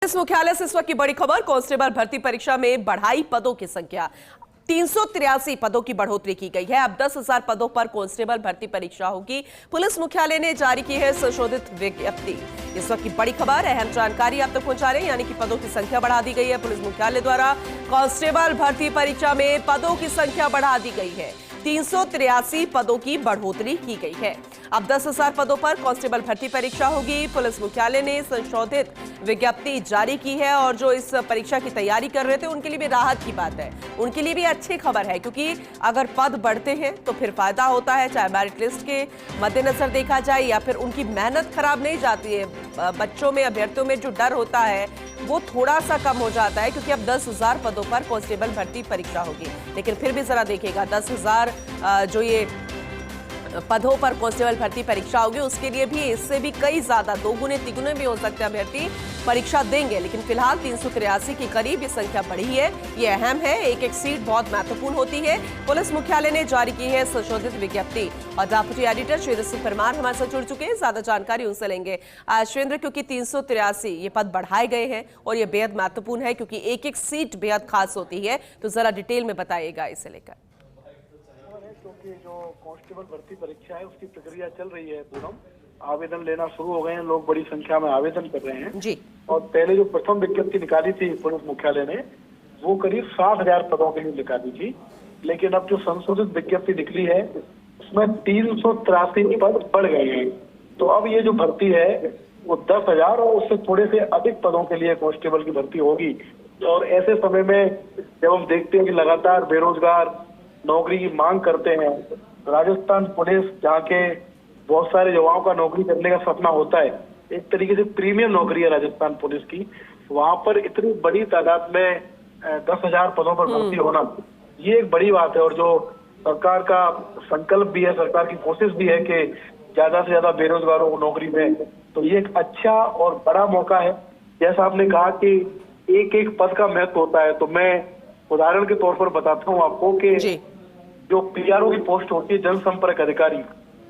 Police मुख्यालय से इस वक्त की बड़ी खबर। कांस्टेबल भर्ती परीक्षा में बढ़ाई पदों की संख्या। 383 पदों की बढ़ोतरी की गई है। अब 10,000 पदों पर कांस्टेबल भर्ती परीक्षा होगी। पुलिस मुख्यालय ने जारी की है संशोधित विज्ञप्ति। इस वक्त की बड़ी खबर, अहम जानकारी आप तक पहुंचा रहे हैं, यानी कि पदों की संख्या बढ़ा दी गई है। पुलिस मुख्यालय द्वारा कांस्टेबल भर्ती परीक्षा में पदों की संख्या बढ़ा दी गई है। 383 पदों की बढ़ोतरी की गई है। अब 10,000 पदों पर कांस्टेबल भर्ती परीक्षा होगी। पुलिस मुख्यालय ने संशोधित विज्ञप्ति जारी की है और जो इस परीक्षा की तैयारी कर रहे थे उनके लिए भी राहत की बात है, उनके लिए भी अच्छी खबर है, क्योंकि अगर पद बढ़ते हैं तो फिर फायदा होता है, चाहे मेरिट लिस्ट के मद्देनजर देखा जाए या फिर उनकी मेहनत खराब नहीं जाती है। बच्चों में, अभ्यर्थियों में जो डर होता है वो थोड़ा सा कम हो जाता है, क्योंकि अब 10,000 पदों पर कांस्टेबल भर्ती परीक्षा होगी। लेकिन फिर भी जरा देखिएगा, 10,000 जो ये पदों पर कांस्टेबल भर्ती परीक्षा होगी, उसके लिए भी इससे भी कई ज्यादा, 2 गुने 3 गुने भी हो सकते हैं अभ्यर्थी परीक्षा देंगे। लेकिन फिलहाल 383 के करीब ये संख्या बढ़ी है। ये अहम है, एक सीट बहुत महत्वपूर्ण होती है। पुलिस मुख्यालय ने जारी की है संशोधित विज्ञप्ति और डेप्यूटी एडिटर श्वेंद्र सिंह परमार हमारे साथ जुड़ चुके हैं, ज्यादा जानकारी उनसे लेंगे। श्वेंद्र, क्योंकि 383 ये पद बढ़ाए गए हैं और ये बेहद महत्वपूर्ण है, क्योंकि एक सीट बेहद खास होती है, तो जरा डिटेल में बताइएगा इसे लेकर। क्योंकि जो कांस्टेबल भर्ती परीक्षा है उसकी प्रक्रिया चल रही है, पूनम, आवेदन लेना शुरू हो गए हैं, लोग बड़ी संख्या में आवेदन कर रहे हैं जी। और पहले जो प्रथम विज्ञप्ति निकाली थी पुलिस मुख्यालय ने, वो करीब 60,000 पदों के लिए निकाली थी। लेकिन अब जो संशोधित विज्ञप्ति निकली है उसमें 383 पद बढ़ गए हैं। तो अब ये जो भर्ती है वो 10,000 और उससे थोड़े से अधिक पदों के लिए कांस्टेबल की भर्ती होगी। और ऐसे समय में जब हम देखते हैं कि लगातार बेरोजगार नौकरी की मांग करते हैं, राजस्थान पुलिस, जहाँ के बहुत सारे युवाओं का नौकरी करने का सपना होता है, एक तरीके से प्रीमियम नौकरी है राजस्थान पुलिस की, वहां पर इतनी बड़ी तादाद में 10,000 पदों पर भर्ती होना, ये एक बड़ी बात है। और जो सरकार का संकल्प भी है, सरकार की कोशिश भी है कि ज्यादा से ज्यादा बेरोजगारों को नौकरी में, तो ये एक अच्छा और बड़ा मौका है। जैसा आपने कहा कि एक एक पद का महत्व होता है, तो मैं उदाहरण के तौर पर बताता हूँ आपको कि जो पीआरओ की पोस्ट होती है, जनसंपर्क अधिकारी,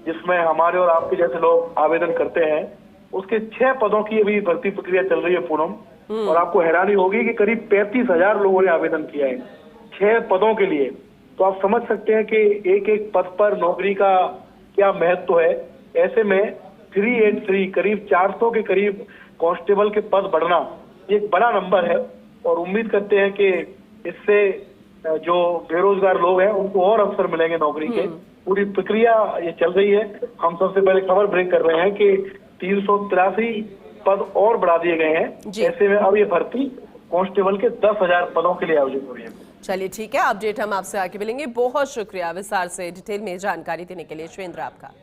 जिसमें हमारे और आपके जैसे लोग आवेदन करते हैं, उसके 6 पदों की अभी भर्ती प्रक्रिया चल रही है पूनम। और आपको हैरानी होगी कि करीब 35,000 लोगों ने आवेदन किया है 6 पदों के लिए। तो आप समझ सकते हैं कि एक एक पद पर नौकरी का क्या महत्व है। ऐसे में 383 करीब 400 के करीब कांस्टेबल के पद बढ़ना एक बड़ा नंबर है। और उम्मीद करते हैं कि इससे जो बेरोजगार लोग हैं उनको और अवसर मिलेंगे नौकरी के। पूरी प्रक्रिया ये चल रही है। हम सबसे पहले खबर ब्रेक कर रहे हैं कि 383 पद और बढ़ा दिए गए हैं। ऐसे में अब ये भर्ती कांस्टेबल के 10,000 पदों के लिए आयोजित हो रही है। चलिए ठीक है, अपडेट हम आपसे आगे मिलेंगे। बहुत शुक्रिया विस्तार से डिटेल में जानकारी देने के लिए श्वेंद्र आपका।